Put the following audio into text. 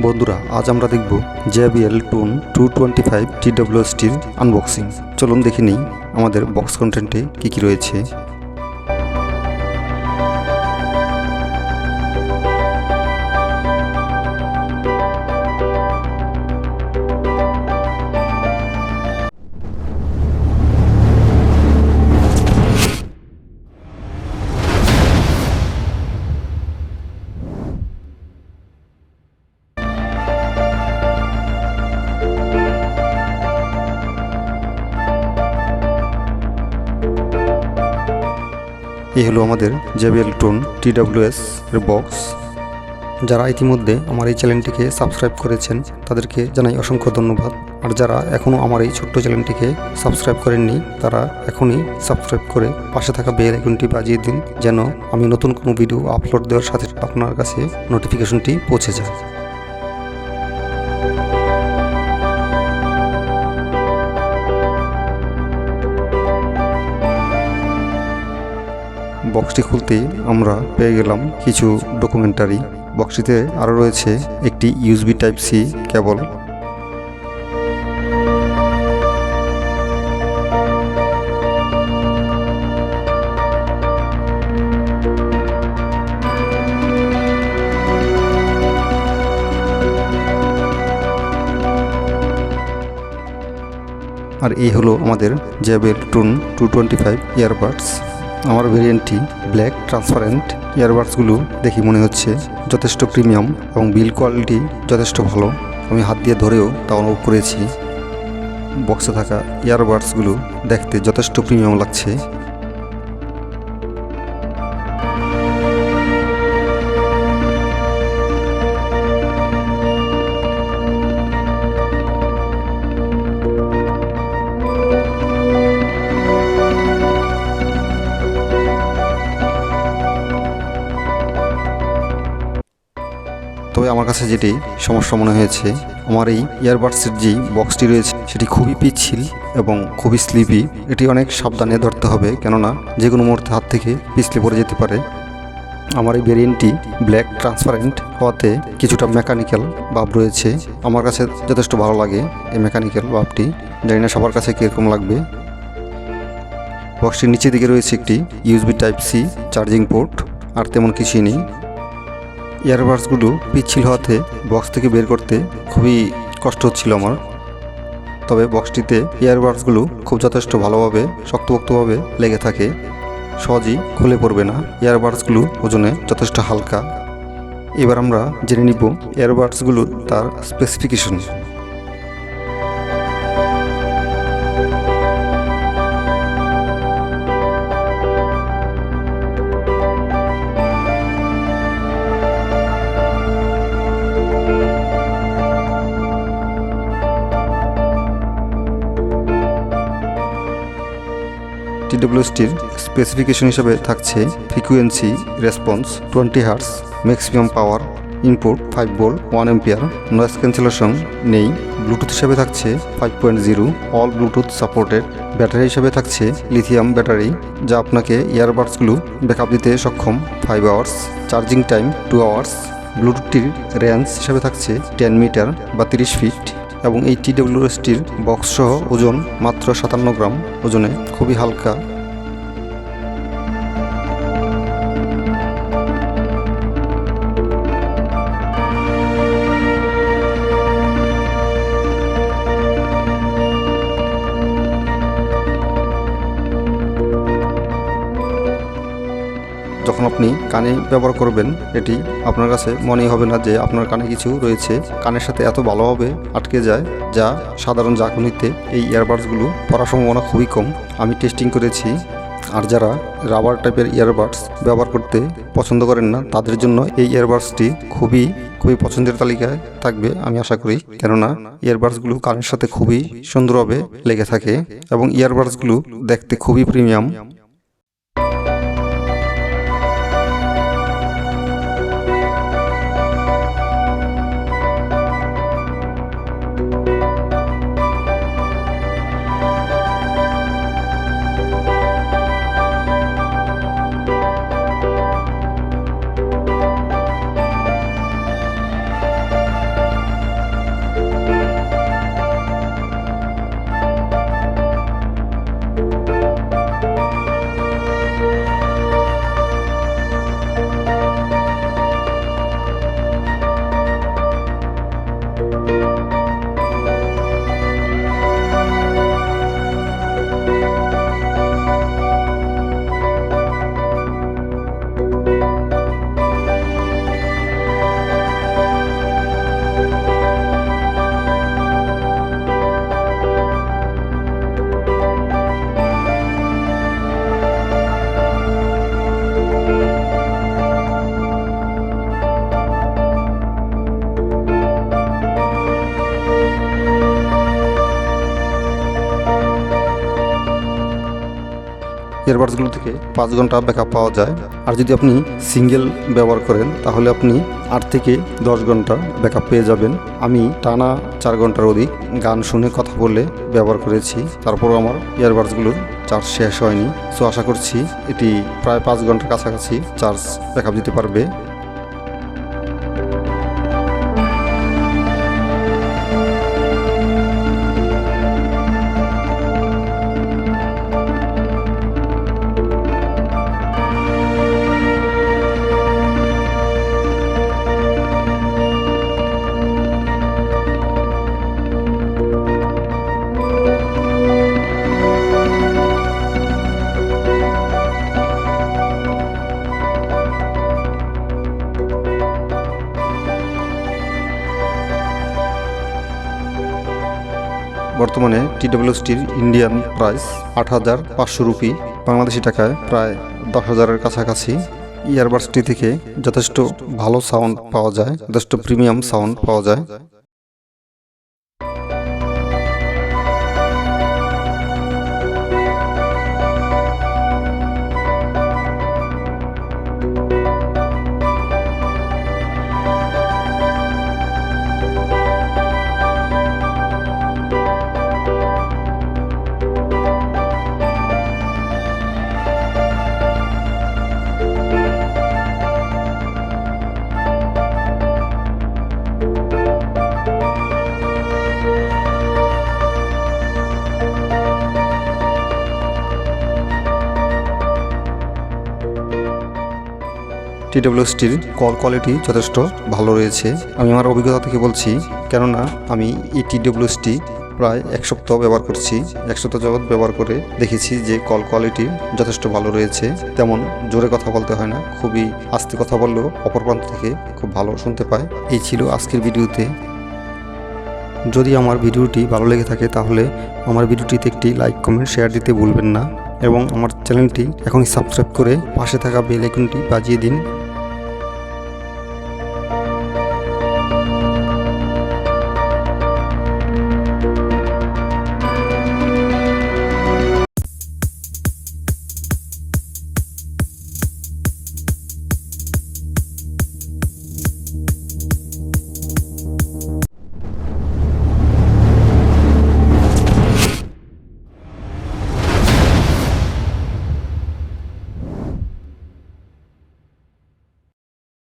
বন্ধুরা, আজ আমরা দেখব JBL টোন 225 TWS টির আনবক্সিং। চলুন দেখে নিই আমাদের বক্স কন্টেন্টে কি কি রয়েছে। এই হলো আমাদের JBL টোন TWS এর বক্স। যারা ইতিমধ্যে আমার এই চ্যানেলটিকে সাবস্ক্রাইব করেছেন তাদেরকে জানাই অসংখ্য ধন্যবাদ। আর যারা এখনও আমার এই ছোট্ট চ্যানেলটিকে সাবস্ক্রাইব করেননি তারা এখনই সাবস্ক্রাইব করে পাশে থাকা বেল আইকনটি বাজিয়ে দিন, যেন আমি নতুন কোনো ভিডিও আপলোড দেওয়ার সাথে আপনার কাছে নোটিফিকেশনটি পৌঁছে যায়। বক্সটি খুলতেই আমরা পেয়ে গেলাম কিছু ডকুমেন্টারি। বক্সটিতে আরও রয়েছে একটি USB Type-C কেবল, আর এই হলো আমাদের JBL টোন 225 ইয়ারবাডস। আমার ভেরিয়েন্টটি ব্ল্যাক ট্রান্সপারেন্ট। ইয়ারবাডসগুলো দেখি মনে হচ্ছে যথেষ্ট প্রিমিয়াম এবং বিল কোয়ালিটি যথেষ্ট ভালো। আমি হাত দিয়ে ধরেও তা অনুভব করেছি। বক্সে থাকা ইয়ারবাডসগুলো দেখতে যথেষ্ট প্রিমিয়াম লাগছে। তবে আমার কাছে যেটি সমস্যা মনে হয়েছে, আমার এই ইয়ারবাডসের যেই বক্সটি রয়েছে সেটি খুবই পিচ্ছিল এবং খুবই স্লিপি। এটি অনেক সাবধানে ধরতে হবে, কেননা যে কোনো মুহূর্তে হাত থেকে পিছলে পড়ে যেতে পারে। আমার এই ভেরিয়েন্টটি ব্ল্যাক ট্রান্সপারেন্ট হওয়াতে কিছুটা মেকানিক্যাল ভাব রয়েছে। আমার কাছে যথেষ্ট ভালো লাগে এই মেকানিক্যাল ভাবটি। জানি না সবার কাছে কীরকম লাগবে। বক্সটির নিচের দিকে রয়েছে একটি USB Type-C চার্জিং পোর্ট, আর তেমন কিছুই নেই। ইয়ারবাডসগুলো পিচ্ছিল হওয়াতে বক্স থেকে বের করতে খুবই কষ্ট হচ্ছিল আমার। তবে বক্সটিতে ইয়ারবাডসগুলো খুব যথেষ্ট ভালোভাবে শক্তপোক্তভাবে লেগে থাকে, সহজেই খুলে পড়বে না। ইয়ারবাডসগুলো ওজনে যথেষ্ট হালকা। এবার আমরা জেনে নিব ইয়ারবাডসগুলোর তার স্পেসিফিকেশন। TWS টির স্পেসিফিকেশন হিসেবে থাকছে frequency response 20 Hz, maximum power input 5 volt 1 ampere, noise cancellation নেই। ব্লুটুথ হিসেবে থাকছে 5.0, অল ব্লুটুথ সাপোর্টেড। ব্যাটারি হিসেবে থাকছে লিথিয়াম ব্যাটারি, যা আপনাকে ইয়ারবাডসগুলো ব্যাকআপ দিতে সক্ষম 5 আওয়ার্স। Charging time 2 hours. ব্লুটুথটির রেঞ্জ হিসেবে থাকছে 10 মিটার বা 30 ফিট, এবং এই TWS টির বক্স সহ ওজন মাত্র 57 গ্রাম ওজনে, খুবই হালকা। যখন আপনি কানে ব্যবহার করবেন, এটি আপনার কাছে মনেই হবে না যে আপনার কানে কিছু রয়েছে। কানের সাথে এত ভালোভাবে আটকে যায়, যা সাধারণ ঝাঁকুনিতে এই ইয়ারবাডসগুলো পড়ার সম্ভাবনা খুবই কম। আমি টেস্টিং করেছি। আর যারা রাবার টাইপের ইয়ারবাডস ব্যবহার করতে পছন্দ করেন না, তাদের জন্য এই ইয়ারবাডসটি খুবই পছন্দের তালিকায় থাকবে আমি আশা করি, কেননা ইয়ারবাডসগুলো কানের সাথে খুবই সুন্দরভাবে লেগে থাকে এবং ইয়ারবাডসগুলো দেখতে খুবই প্রিমিয়াম। ইয়ারবাডসগুলো থেকে 5 ঘন্টা ব্যাকআপ পাওয়া যায়। আর যদি আপনি সিঙ্গেল ব্যবহার করেন তাহলে আপনি 8 থেকে 10 ঘন্টা ব্যাকআপ পেয়ে যাবেন। আমি টানা 4 ঘন্টার অধিক গান শুনে কথা বলে ব্যবহার করেছি, তারপরও আমার ইয়ারবাডসগুলোর চার্জ শেষ হয়নি। সো আশা করছি এটি প্রায় 5 ঘন্টার কাছাকাছি চার্জ ব্যাকআপ দিতে পারবে। বর্তমানে TWSটির ইন্ডিয়ান প্রাইস 8,500 রুপি, বাংলাদেশি টাকায় প্রায় 10,000-এর কাছাকাছি। ইয়ারবাডসটি থেকে যথেষ্ট ভালো সাউন্ড পাওয়া যায়, যথেষ্ট প্রিমিয়াম সাউন্ড পাওয়া যায়। TWSটির কল কোয়ালিটি যথেষ্ট ভালো রয়েছে। আমি আমার অভিজ্ঞতা থেকে বলছি, কেননা আমি এই TWSটি প্রায় 1 সপ্তাহ ব্যবহার করছি। 1 সপ্তাহ যাবৎ ব্যবহার করে দেখেছি যে কল কোয়ালিটি যথেষ্ট ভালো রয়েছে। তেমন জোরে কথা বলতে হয় না, খুবই আস্তে কথা বললেও অপর প্রান্ত থেকে খুব ভালো শুনতে পায়। এই ছিল আজকের ভিডিওতে। যদি আমার ভিডিওটি ভালো লেগে থাকে তাহলে আমার ভিডিওটিতে একটি লাইক, কমেন্ট, শেয়ার দিতে ভুলবেন না এবং আমার চ্যানেলটি এখনই সাবস্ক্রাইব করে পাশে থাকা বেল আইকনটি বাজিয়ে দিন।